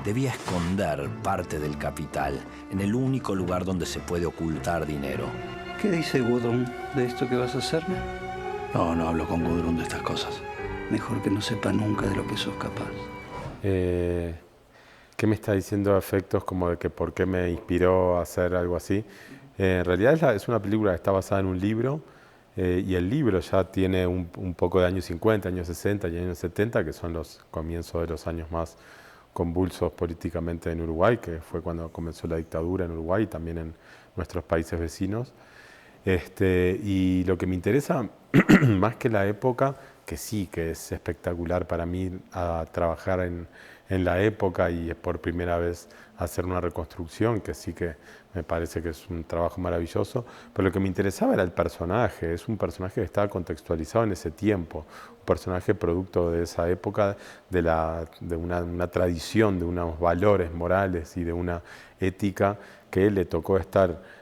debía esconder parte del capital en el único lugar donde se puede ocultar dinero. ¿Qué dice Gudrun de esto que vas a hacerme? No hablo con Gudrun de estas cosas. Mejor que no sepa nunca de lo que sos capaz. ¿Qué me está diciendo a efectos como de que por qué me inspiró a hacer algo así? En realidad es una película que está basada en un libro y el libro ya tiene un poco de años 50, años 60 y años 70, que son los comienzos de los años más convulsos políticamente en Uruguay, que fue cuando comenzó la dictadura en Uruguay y también en nuestros países vecinos. Y lo que me interesa, más que la época, que sí, que es espectacular para mí a trabajar en la época y por primera vez hacer una reconstrucción, que sí que me parece que es un trabajo maravilloso, pero lo que me interesaba era el personaje. Es un personaje que estaba contextualizado en ese tiempo, un personaje producto de esa época, de una tradición, de unos valores morales y de una ética que le tocó estar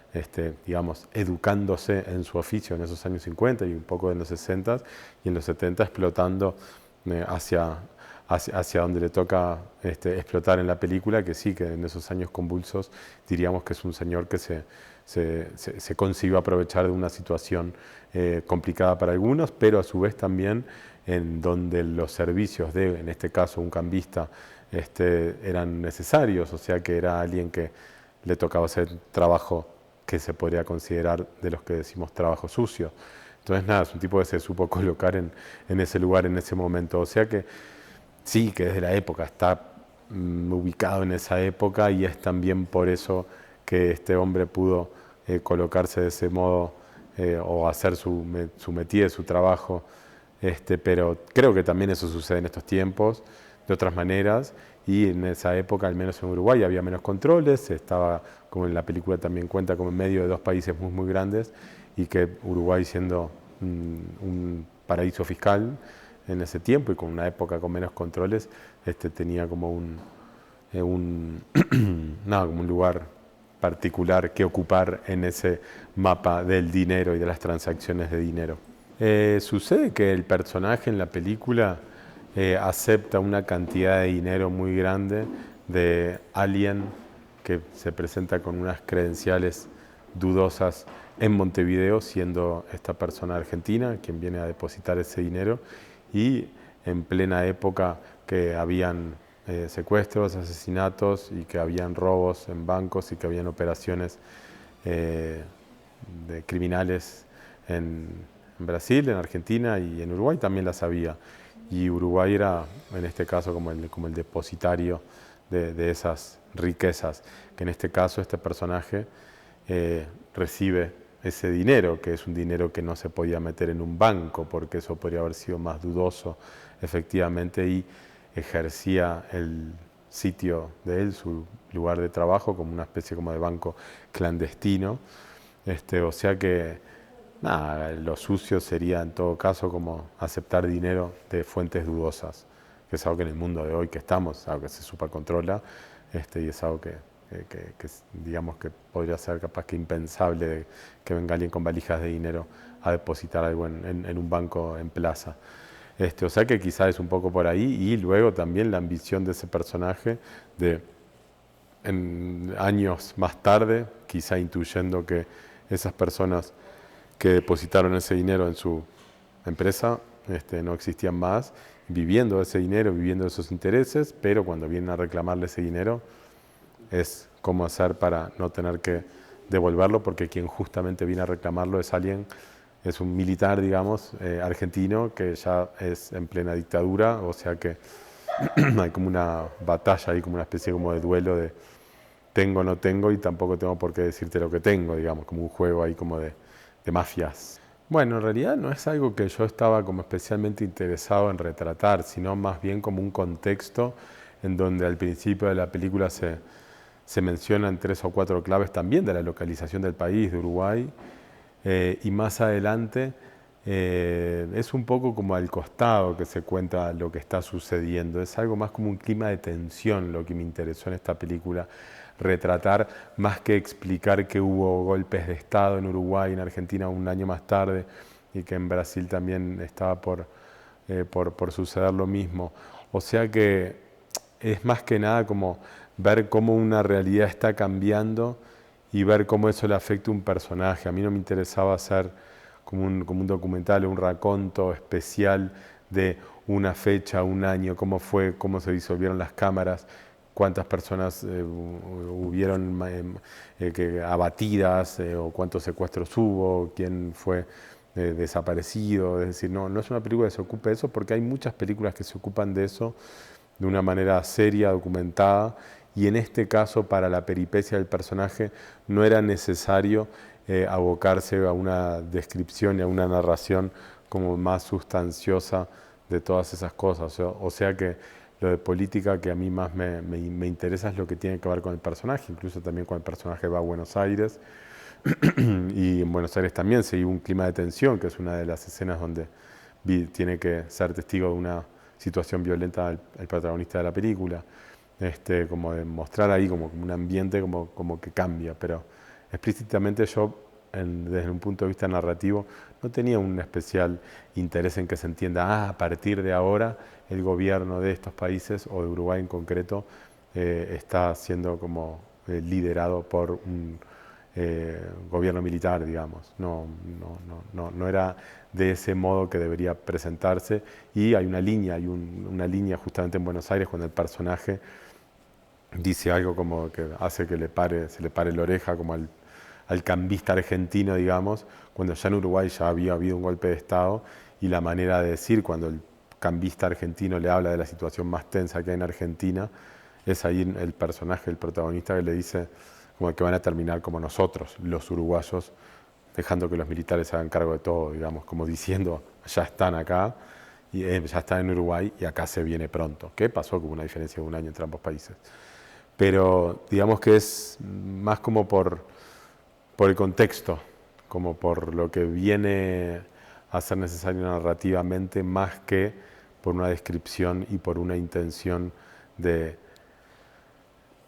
digamos, educándose en su oficio en esos años 50 y un poco en los 60 y en los 70 explotando hacia donde le toca explotar en la película, que sí, que en esos años convulsos diríamos que es un señor que se concibió aprovechar de una situación complicada para algunos, pero a su vez también en donde los servicios de, en este caso, un cambista, eran necesarios, o sea que era alguien que le tocaba hacer trabajo que se podría considerar de los que decimos trabajo sucio. Entonces nada, es un tipo que se supo colocar en ese lugar, en ese momento. O sea que sí, que desde la época está ubicado en esa época y es también por eso que este hombre pudo colocarse de ese modo o hacer su métier, su trabajo. Pero creo que también eso sucede en estos tiempos, de otras maneras, y en esa época, al menos en Uruguay, había menos controles, estaba, como en la película también cuenta, como en medio de dos países muy grandes, y que Uruguay siendo un paraíso fiscal en ese tiempo y con una época con menos controles, tenía como nada, como un lugar particular que ocupar en ese mapa del dinero y de las transacciones de dinero. Sucede que el personaje en la película acepta una cantidad de dinero muy grande de alguien que se presenta con unas credenciales dudosas en Montevideo, siendo esta persona argentina quien viene a depositar ese dinero, y en plena época que habían secuestros, asesinatos y que habían robos en bancos y que habían operaciones de criminales en Brasil, en Argentina y en Uruguay también las había. Y Uruguay era, en este caso, como el depositario de esas riquezas, que en este caso este personaje recibe ese dinero, que es un dinero que no se podía meter en un banco, porque eso podría haber sido más dudoso, efectivamente, y ejercía el sitio de él, su lugar de trabajo, como una especie como de banco clandestino. O sea que nada, lo sucio sería en todo caso como aceptar dinero de fuentes dudosas, que es algo que en el mundo de hoy que estamos, algo que se supercontrola, y es algo que digamos que podría ser capaz que impensable de que venga alguien con valijas de dinero a depositar algo en un banco en plaza. O sea que quizás es un poco por ahí, y luego también la ambición de ese personaje de, en años más tarde, quizá intuyendo que esas personas que depositaron ese dinero en su empresa no existían más, viviendo ese dinero, viviendo esos intereses, pero cuando vienen a reclamarle ese dinero es cómo hacer para no tener que devolverlo, porque quien justamente viene a reclamarlo es alguien, es un militar, digamos, argentino, que ya es en plena dictadura, o sea que hay como una batalla ahí, como una especie como de duelo de tengo, no tengo, y tampoco tengo por qué decirte lo que tengo, digamos, como un juego ahí como de mafias. Bueno, en realidad no es algo que yo estaba como especialmente interesado en retratar, sino más bien como un contexto en donde al principio de la película se mencionan 3 o 4 claves también de la localización del país, de Uruguay, y más adelante es un poco como al costado que se cuenta lo que está sucediendo. Es algo más como un clima de tensión lo que me interesó en esta película, retratar más que explicar que hubo golpes de Estado en Uruguay y en Argentina un año más tarde y que en Brasil también estaba por suceder lo mismo. O sea que es más que nada como ver cómo una realidad está cambiando y ver cómo eso le afecta a un personaje. A mí no me interesaba hacer como un documental o un raconto especial de una fecha, un año, cómo fue, cómo se disolvieron las cámaras, cuántas personas hubieron abatidas o cuántos secuestros hubo, quién fue desaparecido. Es decir, no es una película que se ocupe de eso, porque hay muchas películas que se ocupan de eso de una manera seria, documentada, y en este caso, para la peripecia del personaje, no era necesario abocarse a una descripción y a una narración como más sustanciosa de todas esas cosas. O sea que lo de política que a mí más me interesa es lo que tiene que ver con el personaje, incluso también cuando el personaje va a Buenos Aires, y en Buenos Aires también se vive un clima de tensión, que es una de las escenas donde tiene que ser testigo de una situación violenta el protagonista de la película, como de mostrar ahí como un ambiente como que cambia, pero explícitamente yo, desde un punto de vista narrativo, no tenía un especial interés en que se entienda, a partir de ahora el gobierno de estos países, o de Uruguay en concreto, está siendo como liderado por un gobierno militar, digamos. No era de ese modo que debería presentarse, y hay una línea justamente en Buenos Aires cuando el personaje dice algo como que hace que se le pare la oreja como al cambista argentino, digamos, cuando ya en Uruguay ya había habido un golpe de Estado, y la manera de decir cuando el cambista argentino le habla de la situación más tensa que hay en Argentina, es ahí el personaje, el protagonista, que le dice como que van a terminar como nosotros, los uruguayos, dejando que los militares se hagan cargo de todo, digamos, como diciendo, ya están acá, y ya están en Uruguay y acá se viene pronto. ¿Qué pasó? Que hubo una diferencia de un año entre ambos países. Pero digamos que es más como por el contexto, como por lo que viene a ser necesario narrativamente, más que por una descripción y por una intención de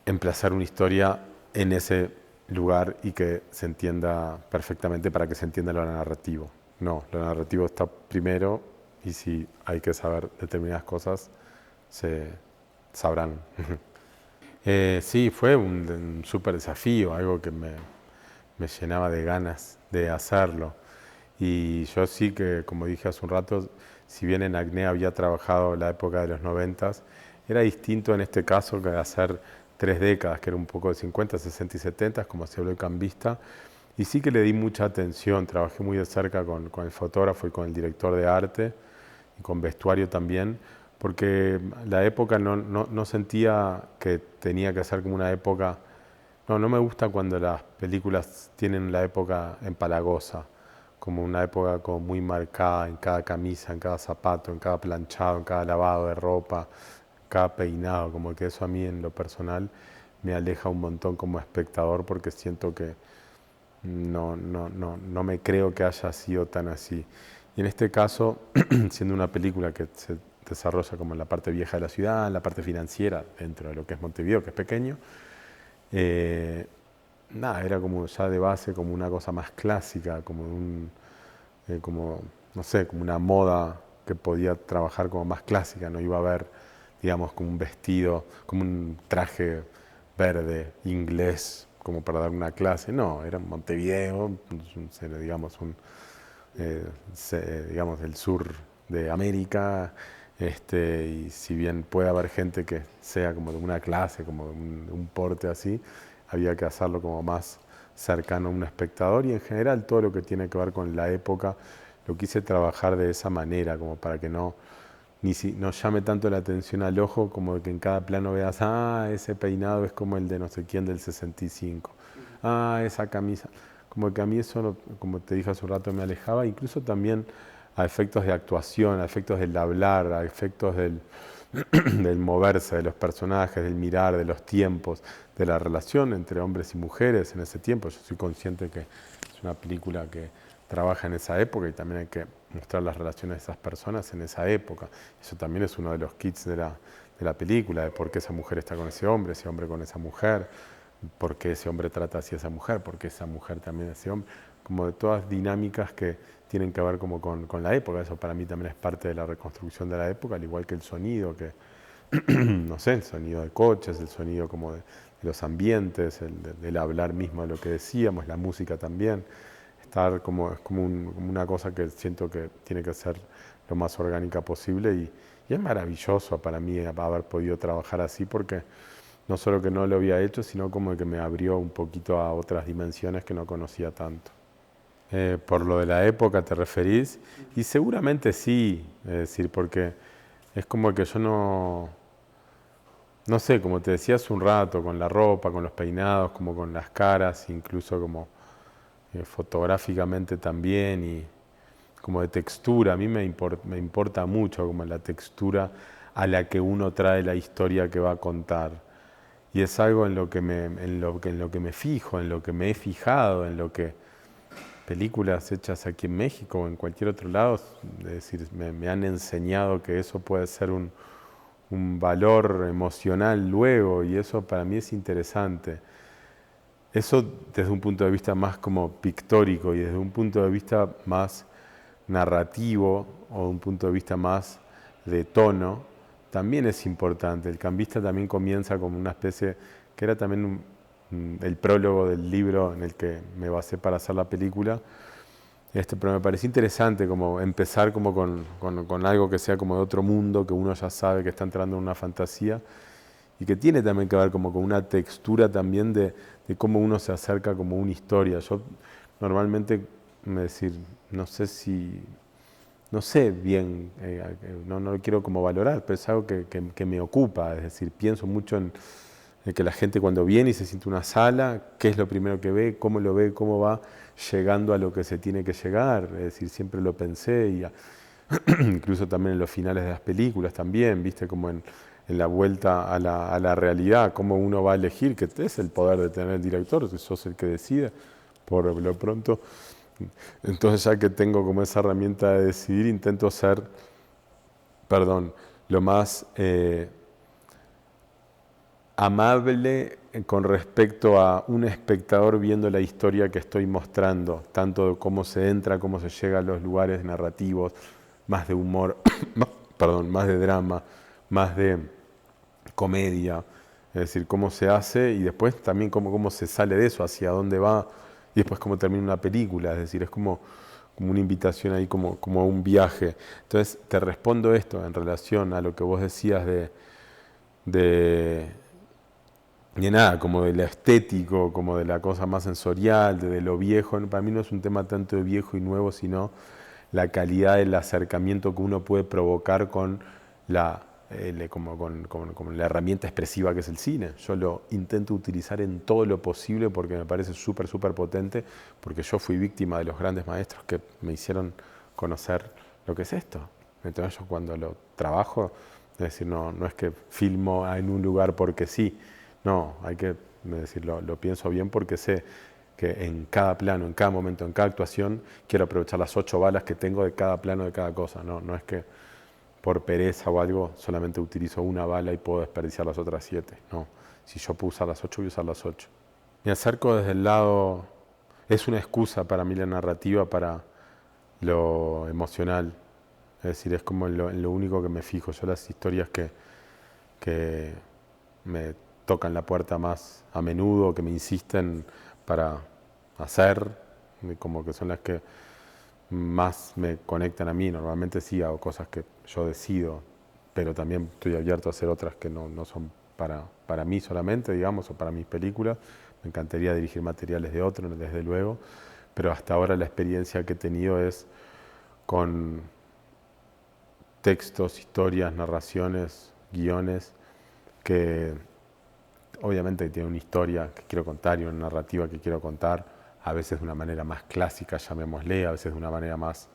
emplazar una historia en ese lugar y que se entienda perfectamente para que se entienda lo narrativo. No, lo narrativo está primero, y si hay que saber determinadas cosas, se sabrán. Sí, fue un súper desafío, algo que me llenaba de ganas de hacerlo. Y yo sí que, como dije hace un rato, si bien en Acné había trabajado la época de los 90, era distinto en este caso que hacer 3 décadas, que era un poco de 50, 60 y 70, como se habló de Cambista. Y sí que le di mucha atención, trabajé muy de cerca con el fotógrafo y con el director de arte, y con vestuario también, porque la época no sentía que tenía que ser como una época. No me gusta cuando las películas tienen la época empalagosa, como una época como muy marcada en cada camisa, en cada zapato, en cada planchado, en cada lavado de ropa, cada peinado, como que eso a mí en lo personal me aleja un montón como espectador, porque siento que no me creo que haya sido tan así. Y en este caso, siendo una película que se desarrolla como en la parte vieja de la ciudad, en la parte financiera, dentro de lo que es Montevideo, que es pequeño, nada, era como ya de base como una cosa más clásica, como no sé, como una moda que podía trabajar como más clásica, no iba a haber, digamos, como un vestido, como un traje verde, inglés, como para dar una clase. No, era Montevideo, digamos, digamos, del sur de América, y si bien puede haber gente que sea como de una clase, como de un porte así, había que hacerlo como más cercano a un espectador, y en general todo lo que tiene que ver con la época lo quise trabajar de esa manera, como para que no llame tanto la atención al ojo, como que en cada plano veas, ese peinado es como el de no sé quién del 65, esa camisa, como que a mí eso, como te dije hace un rato, me alejaba, incluso también a efectos de actuación, a efectos del hablar, a efectos del moverse de los personajes, del mirar, de los tiempos, de la relación entre hombres y mujeres en ese tiempo. Yo soy consciente que es una película que trabaja en esa época, y también hay que mostrar las relaciones de esas personas en esa época. Eso también es uno de los kits de la película, de por qué esa mujer está con ese hombre con esa mujer, por qué ese hombre trata así a esa mujer, por qué esa mujer también a ese hombre, como de todas dinámicas que tienen que ver como con la época. Eso para mí también es parte de la reconstrucción de la época, al igual que el sonido, que no sé, el sonido de coches, el sonido como de los ambientes, del hablar mismo de lo que decíamos, la música también. Estar como, es como, como una cosa que siento que tiene que ser lo más orgánica posible y es maravilloso para mí haber podido trabajar así porque no solo que no lo había hecho, sino como que me abrió un poquito a otras dimensiones que no conocía tanto. Por lo de la época te referís, y seguramente sí, es decir, porque es como que yo no sé, como te decía hace un rato, con la ropa, con los peinados, como con las caras, incluso como fotográficamente también, y como de textura, a mí me importa mucho como la textura a la que uno trae la historia que va a contar. Y es algo en lo que en lo que me fijo, en lo que me he fijado, en lo que películas hechas aquí en México o en cualquier otro lado, es decir, me han enseñado que eso puede ser un valor emocional luego, y eso para mí es interesante. Eso desde un punto de vista más como pictórico y desde un punto de vista más narrativo o un punto de vista más de tono, también es importante. El cambista también comienza como una especie, que era también el prólogo del libro en el que me basé para hacer la película, pero me pareció interesante como empezar como con algo que sea como de otro mundo, que uno ya sabe que está entrando en una fantasía y que tiene también que ver como con una textura también de cómo uno se acerca como una historia. Yo normalmente, decir, no sé si, no sé bien, no lo quiero como valorar, pero es algo que me ocupa, es decir, pienso mucho en que la gente cuando viene y se siente una sala, qué es lo primero que ve, cómo va llegando a lo que se tiene que llegar, es decir, siempre lo pensé y incluso también en los finales de las películas también, viste, como en la vuelta a la realidad, cómo uno va a elegir, que es el poder de tener el director, que sos el que decide, por lo pronto. Entonces ya que tengo como esa herramienta de decidir, intento ser, lo más amable con respecto a un espectador viendo la historia que estoy mostrando, tanto de cómo se entra, cómo se llega a los lugares narrativos, más de humor, más de drama, más de comedia, es decir, cómo se hace y después también cómo se sale de eso, hacia dónde va y después cómo termina una película, es decir, es como una invitación ahí, como un viaje. Entonces te respondo esto en relación a lo que vos decías de nada, como de lo estético, como de la cosa más sensorial, de lo viejo. Para mí no es un tema tanto de viejo y nuevo, sino la calidad del acercamiento que uno puede provocar con con la herramienta expresiva que es el cine. Yo lo intento utilizar en todo lo posible porque me parece súper potente, porque yo fui víctima de los grandes maestros que me hicieron conocer lo que es esto. Entonces yo cuando lo trabajo, es decir, no es que filmo en un lugar porque sí, no, hay que decirlo, lo pienso bien porque sé que en cada plano, en cada momento, en cada actuación, quiero aprovechar las 8 balas que tengo de cada plano, de cada cosa. No es que por pereza o algo solamente utilizo una bala y puedo desperdiciar las otras 7. No, si yo puedo usar las 8, voy a usar las 8. Me acerco desde el lado, es una excusa para mí la narrativa, para lo emocional. Es decir, es como en lo único que me fijo. Yo las historias que me tocan la puerta más a menudo, que me insisten para hacer, como que son las que más me conectan a mí. Normalmente sí hago cosas que yo decido, pero también estoy abierto a hacer otras que no son para mí solamente, digamos, o para mis películas. Me encantaría dirigir materiales de otros, desde luego, pero hasta ahora la experiencia que he tenido es con textos, historias, narraciones, guiones, que obviamente tienen una historia que quiero contar y una narrativa que quiero contar, a veces de una manera más clásica, llamémosle, a veces de una manera más,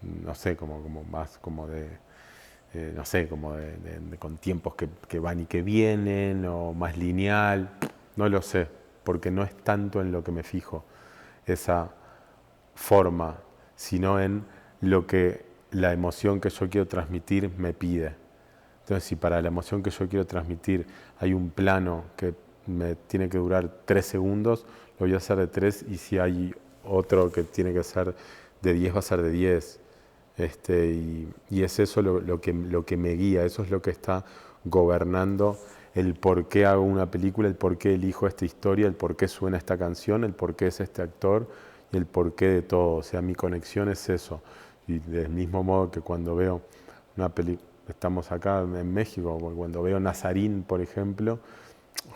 no sé, como más como no sé, como con tiempos que van y que vienen, o más lineal, no lo sé, porque no es tanto en lo que me fijo esa forma, sino en lo que la emoción que yo quiero transmitir me pide. Entonces, si para la emoción que yo quiero transmitir hay un plano que me tiene que durar 3 segundos, lo voy a hacer de 3, y si hay otro que tiene que ser de 10, va a ser de 10. Y es eso lo que me guía, eso es lo que está gobernando el por qué hago una película, el por qué elijo esta historia, el por qué suena esta canción, el por qué es este actor y el por qué de todo. O sea, mi conexión es eso. Y del mismo modo que cuando veo una película, estamos acá en México, cuando veo Nazarín, por ejemplo,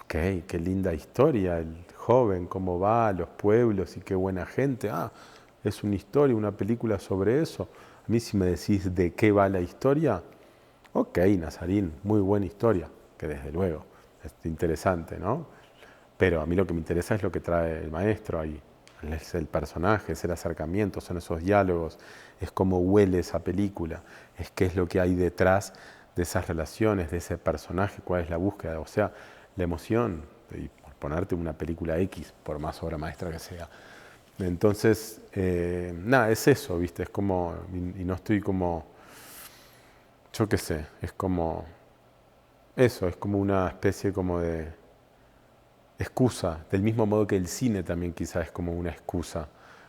ok, qué linda historia, el joven, cómo va a los pueblos y qué buena gente. Ah, es una historia, una película sobre eso. A mí si me decís de qué va la historia, ok, Nazarín, muy buena historia, que desde luego es interesante, ¿no? Pero a mí lo que me interesa es lo que trae el maestro ahí. Es el personaje, es el acercamiento, son esos diálogos, es cómo huele esa película, es qué es lo que hay detrás de esas relaciones, de ese personaje, cuál es la búsqueda, o sea, la emoción, y por ponerte una película X, por más obra maestra que sea. Entonces, nada, es eso, ¿viste? Es como, y no estoy como, yo qué sé, es como, eso, es como una especie como de excusa, del mismo modo que el cine también quizás es como una excusa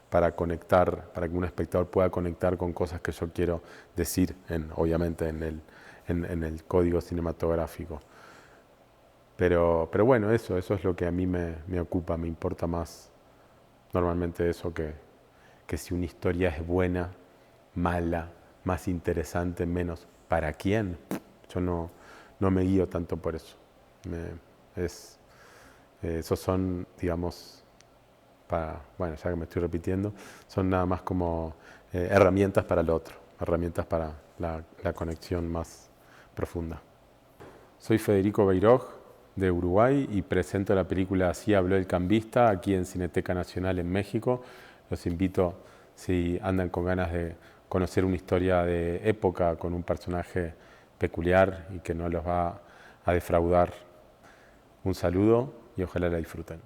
para conectar, para que un espectador pueda conectar con cosas que yo quiero decir, obviamente en el código cinematográfico. Pero bueno, eso es lo que a mí me ocupa, me importa más normalmente eso que si una historia es buena, mala, más interesante, menos. ¿Para quién? Yo no me guío tanto por eso. Esos son, digamos, bueno, ya que me estoy repitiendo, son nada más como herramientas para el otro, herramientas para la conexión más profunda. Soy Federico Beiroj, de Uruguay, y presento la película Así habló el cambista aquí en Cineteca Nacional en México. Los invito, si andan con ganas de conocer una historia de época con un personaje peculiar y que no los va a defraudar. Un saludo y ojalá la disfruten.